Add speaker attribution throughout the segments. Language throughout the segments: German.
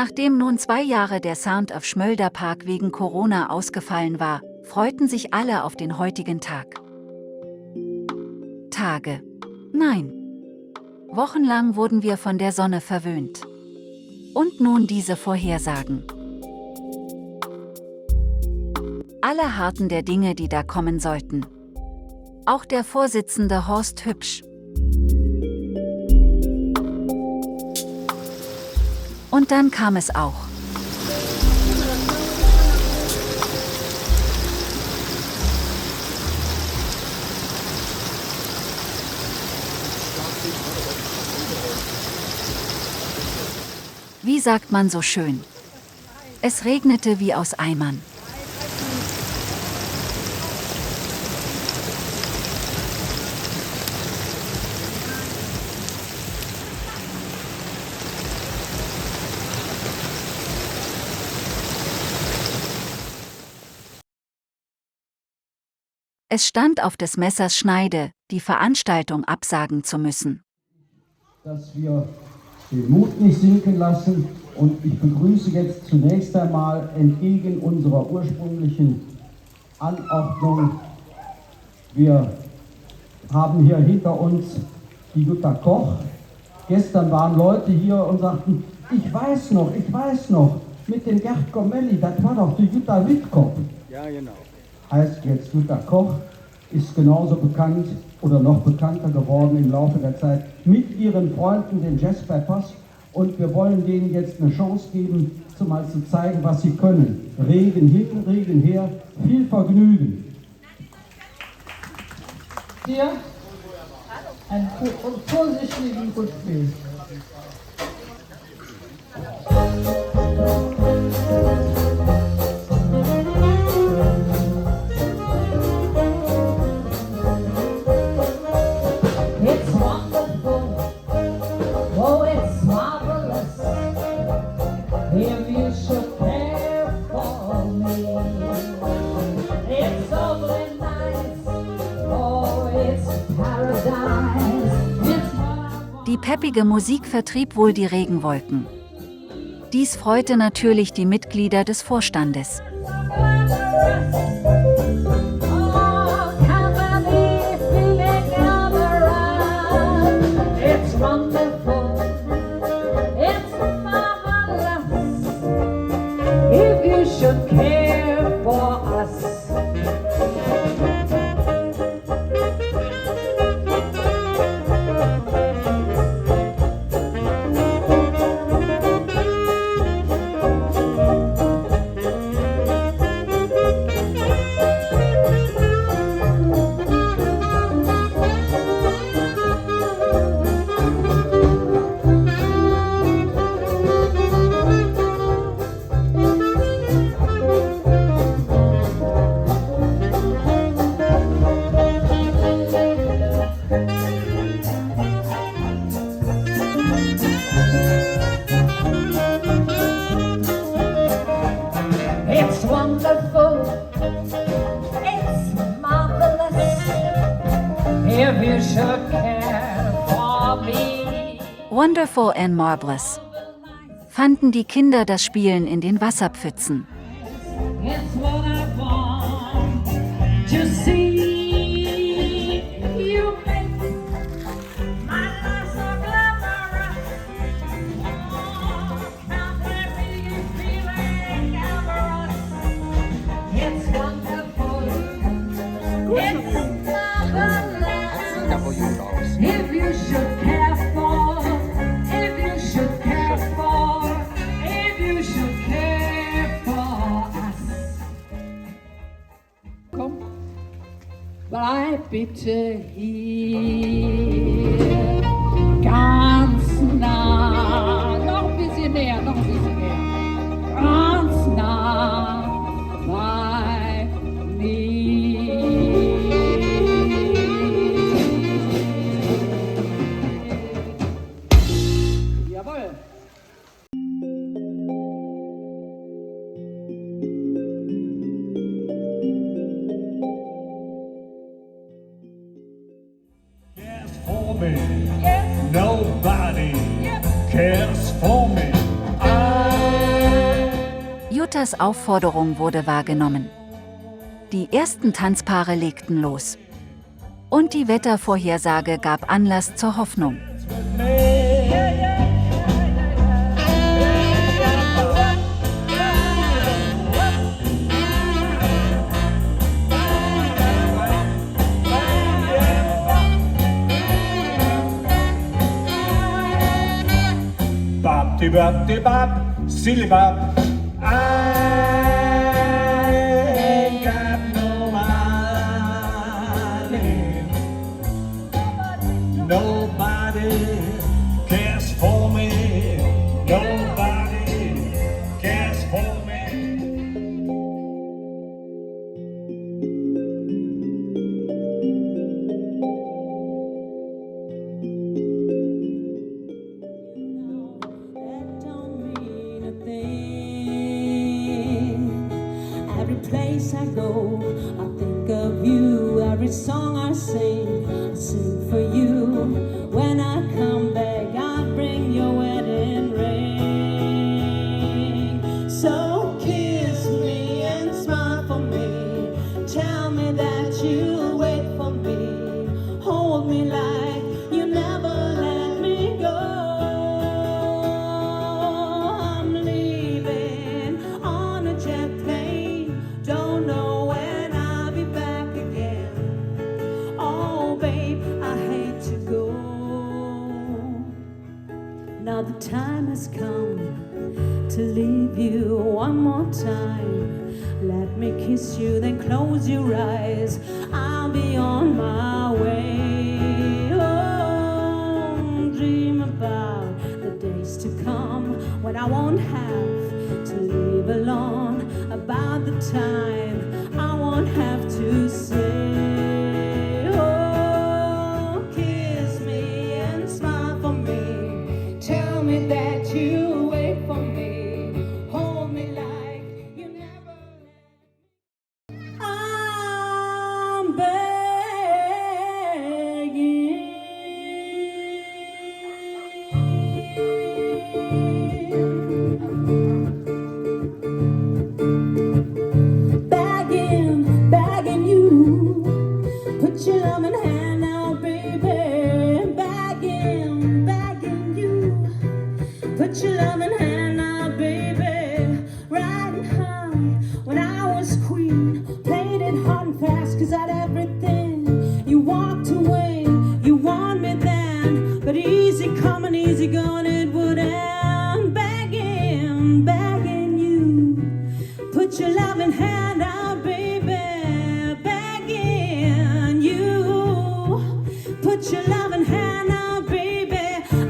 Speaker 1: Nachdem nun 2 Jahre der Sound of Schmölderpark wegen Corona ausgefallen war, freuten sich alle auf den heutigen Tag. Tage. Nein. Wochenlang wurden wir von der Sonne verwöhnt. Und nun diese Vorhersagen. Alle harten der Dinge, die da kommen sollten. Auch der Vorsitzende Horst Hübsch. Und dann kam es auch. Wie sagt man so schön? Es regnete wie aus Eimern. Es stand auf des Messers Schneide, die Veranstaltung absagen zu müssen.
Speaker 2: Dass wir den Mut nicht sinken lassen, und ich begrüße jetzt zunächst einmal entgegen unserer ursprünglichen Anordnung, wir haben hier hinter uns die Jutta Koch. Gestern waren Leute hier und sagten, ich weiß noch, mit dem Gerd Gomelli, das war doch die Jutta Wittkopf.
Speaker 3: Ja, genau.
Speaker 2: Heißt jetzt Jutta Koch, ist genauso bekannt oder noch bekannter geworden im Laufe der Zeit mit ihren Freunden, den Jazz Peppers. Und wir wollen denen jetzt eine Chance geben, mal zu zeigen, was sie können. Regen hin, Regen her, viel Vergnügen.
Speaker 4: Dir einen vorsichtigen Rückweg.
Speaker 1: Die peppige Musik vertrieb wohl die Regenwolken. Dies freute natürlich die Mitglieder des Vorstandes. Wonderful and marvelous. Fanden die Kinder das Spielen in den Wasserpfützen.
Speaker 4: Bleib bitte hier, ganz nah, noch ein bisschen näher, ganz nah bei mir. Jawohl.
Speaker 1: Vetters Aufforderung wurde wahrgenommen. Die ersten Tanzpaare legten los. Und die Wettervorhersage gab Anlass zur Hoffnung.
Speaker 3: Bop de bop de bop, silly bop. I ain't got no money. Nobody cares for me. Nobody cares for me.
Speaker 5: That don't mean a thing. Every place I go, I think of you. Every song I sing for you. When I come back, I bring your wedding ring. So kiss me and smile for me. Tell me that you'll wait for me. Hold me like you never let me go. I'm leaving on a jet plane. Don't know when I'll be back again. Oh, babe, I hate to go. Now the time has come to leave you one more time. Let me kiss you, then close your eyes. I'll be on my way. Oh, dream about the days to come when I won't have to leave alone. About the time I won't have to say, oh, kiss me and smile for me. Tell me that you wait for me. Hold me like you never let me. I'm begging you. Put your loving hand out, baby. Begging you. Put your loving hand out, baby. Riding high when I was queen. Played it hard and fast, 'cause I'd everything. You walked away, you warned me then. But easy come and easy gone, it would end. Begging you. Put your loving hand out, baby. Begging you. Put your loving hand out, baby.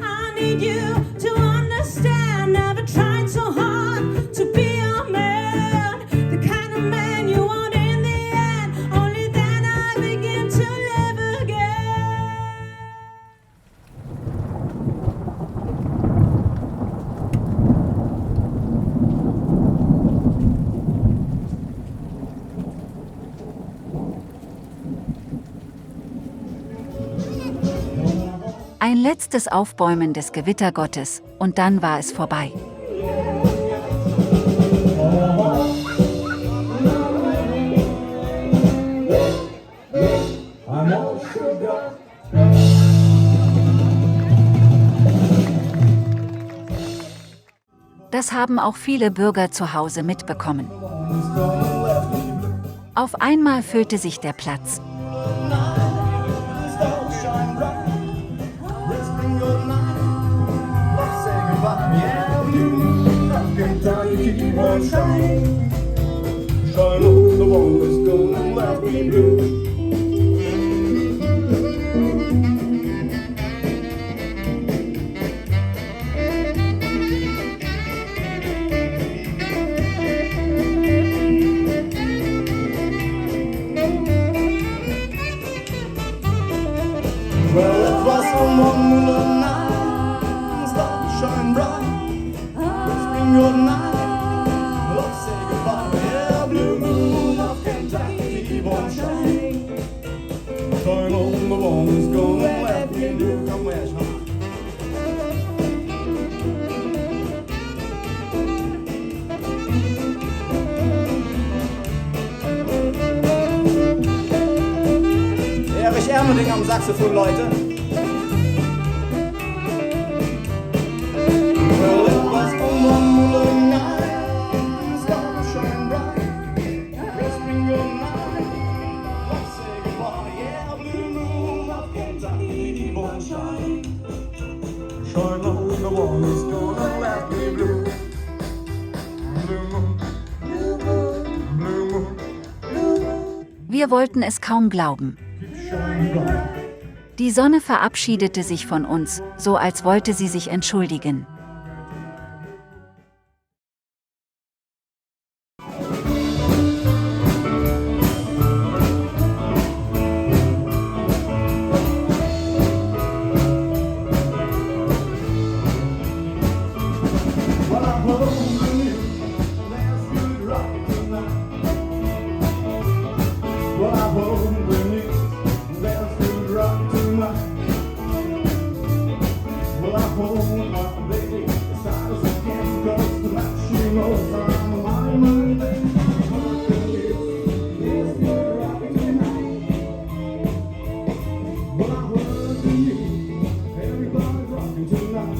Speaker 5: I need you to understand. Never tried so hard to be a man. The kind of man you want in the end. Only then I begin to live again.
Speaker 1: Ein letztes Aufbäumen des Gewittergottes, und dann war es vorbei.
Speaker 3: I'm all sugar.
Speaker 1: Das haben auch viele Bürger zu Hause mitbekommen. Auf einmal füllte sich der Platz.
Speaker 6: Well, it was a long moonlit night, stars shine bright. It's been your night, love say goodbye. Yeah, blue moon of Kentucky. Hammerding am Saxophon, Leute. Well, it was one moonlight night, stars shine bright, whispering good night. Let's say goodbye, yeah, blue moon of Kentucky, deep and shine. Shine on the one who's gonna let me blue. Blue moon, blue moon, blue moon, blue moon.
Speaker 1: Wir wollten es kaum glauben.
Speaker 6: Shine bright.
Speaker 1: Die Sonne verabschiedete sich von uns, so als wollte sie sich entschuldigen.
Speaker 6: Well, I'm holding you, there's good rock tonight. Well, I'm holding you, there's good rock tonight. Well, I'm holding my baby as tight as I can, 'cause tonight she knows I'm a money man. I'm holding you, there's good rock tonight. Well, I'm holding you, everybody's rocking tonight.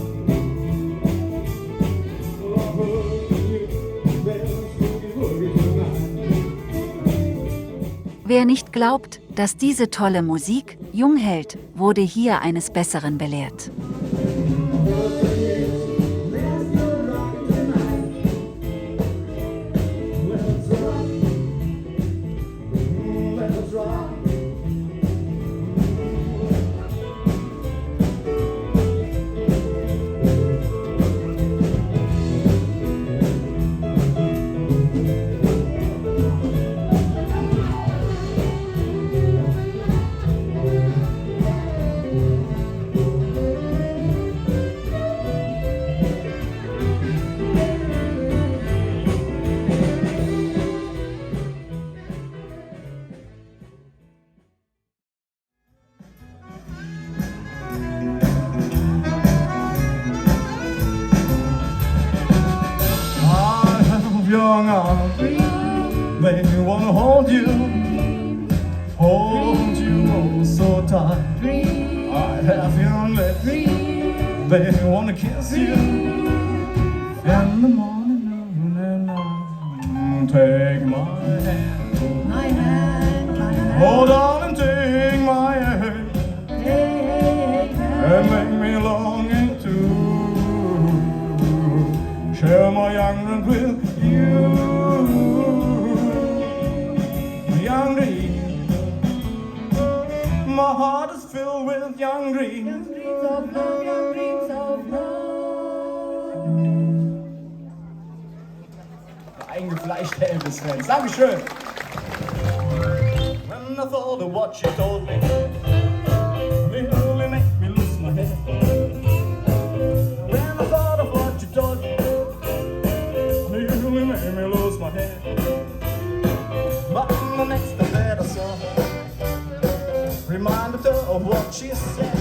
Speaker 1: Wer nicht glaubt, dass diese tolle Musik jung hält, wurde hier eines Besseren belehrt.
Speaker 6: Young arms, they wanna hold you oh so tight. I have young lips, they wanna kiss you in the morning, noon and night. Take my hand, oh darling, take my hand, and make me longing to share my young run with you, young dream. My heart is filled with young dreams. Of love, young dreams of love. Eingefleischte Elvis-Fans. Dankeschön. When I thought of what she told me, it really made me lose my head. When I thought of what you told me, made me lose my head. But the next time that I saw her, reminded her of what she said.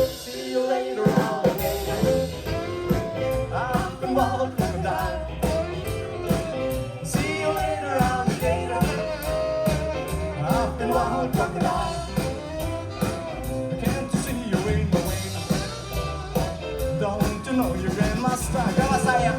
Speaker 6: See you later, alligator. I've been wild crocodile. See you later, alligator. I've been wild crocodile. Can't you see you're in my way? Don't you know you're in my style? Come on, say it.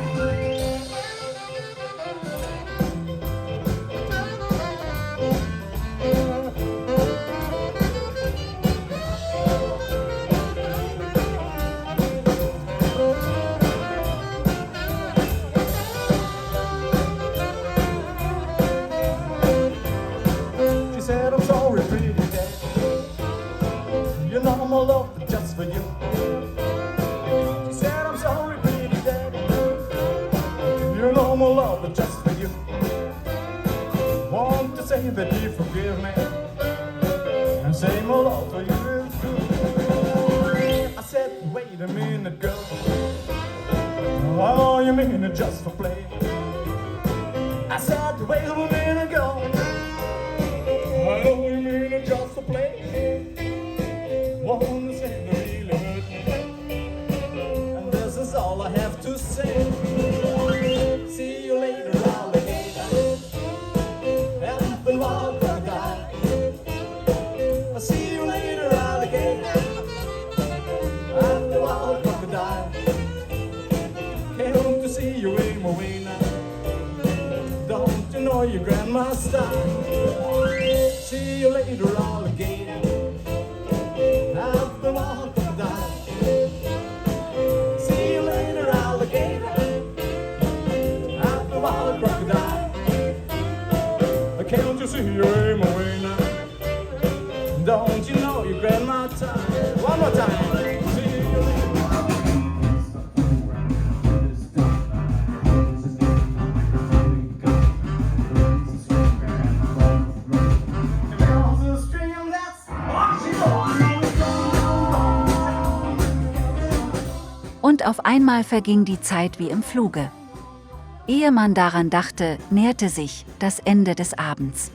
Speaker 6: My love just for you. She said, I'm sorry, pretty daddy. You know my love just for you. Want to say that you forgive me and say my love for you is true. I said, wait a minute, girl. Oh, you mean it just for play? I said, wait a minute, girl. Oh, you mean it just for play? Wanna say you really hurt me, and this is all I have to say. See you later, alligator. 'I've been wild crocodile. See Don't you know your grandma's style? See you later, alligator. Have the wild crocodile. See you later, alligator. Have the wild crocodile. Can't you see your aim away now? Don't you know your grandma time? One more time. See you later.
Speaker 1: Und auf einmal verging die Zeit wie im Fluge. Ehe man daran dachte, näherte sich das Ende des Abends.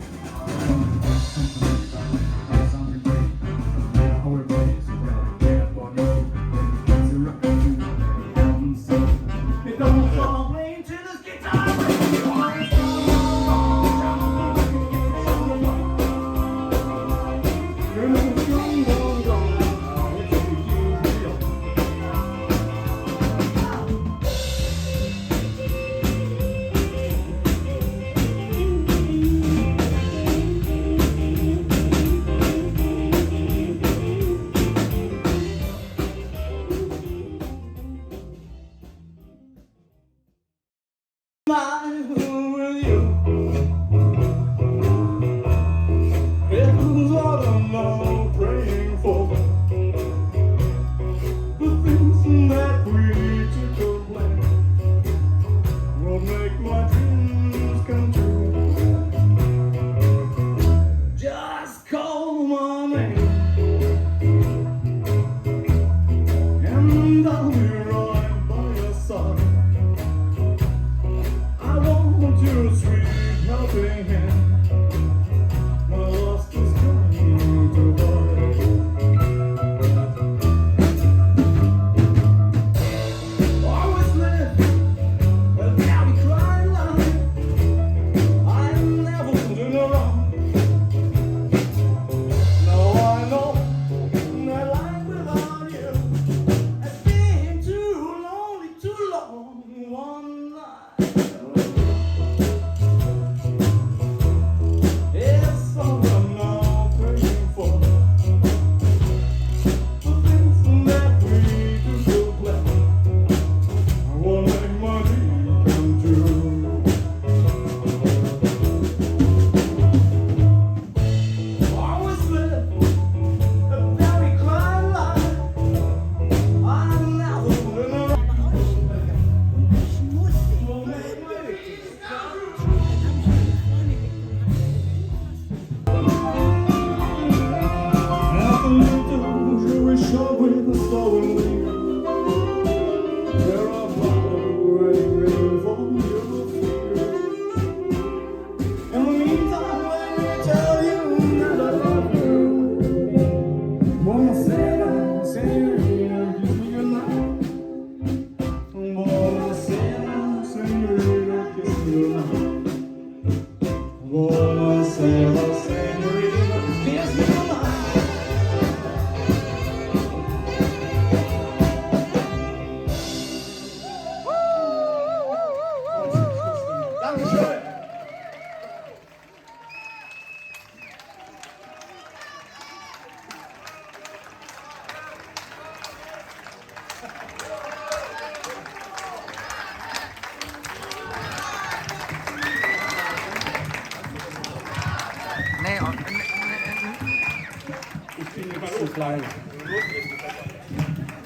Speaker 2: Klein.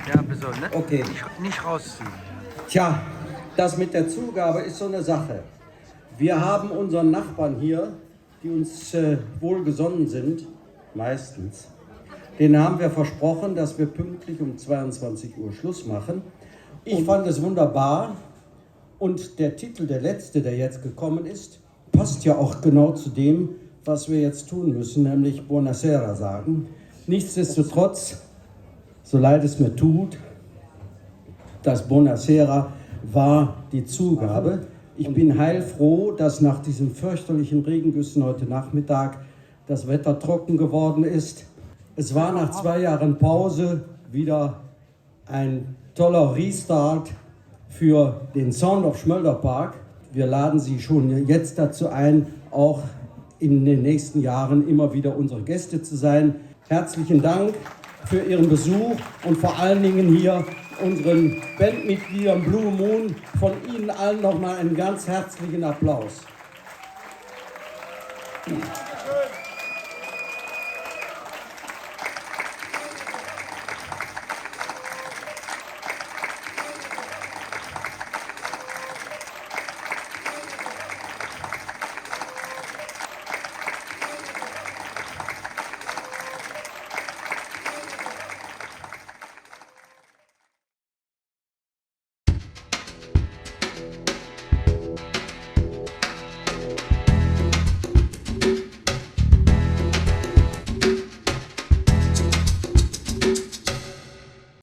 Speaker 7: Ja, besonders, ne?
Speaker 2: Okay.
Speaker 7: Nicht rausziehen.
Speaker 2: Tja, das mit der Zugabe ist so eine Sache. Wir haben unseren Nachbarn hier, die uns wohlgesonnen sind, meistens. Denen haben wir versprochen, dass wir pünktlich um 22 Uhr Schluss machen. Ich fand es wunderbar. Und der Titel, der letzte, der jetzt gekommen ist, passt ja auch genau zu dem, was wir jetzt tun müssen, nämlich Buonasera sagen. Nichtsdestotrotz, so leid es mir tut, das Buonasera war die Zugabe. Ich bin heilfroh, dass nach diesen fürchterlichen Regengüssen heute Nachmittag das Wetter trocken geworden ist. Es war nach 2 Jahren Pause wieder ein toller Restart für den Sound of Schmölderpark. wir laden Sie schon jetzt dazu ein, auch in den nächsten Jahren immer wieder unsere Gäste zu sein. Herzlichen Dank für Ihren Besuch und vor allen Dingen hier unseren Bandmitgliedern Blue Moon. Von Ihnen allen nochmal einen ganz herzlichen Applaus.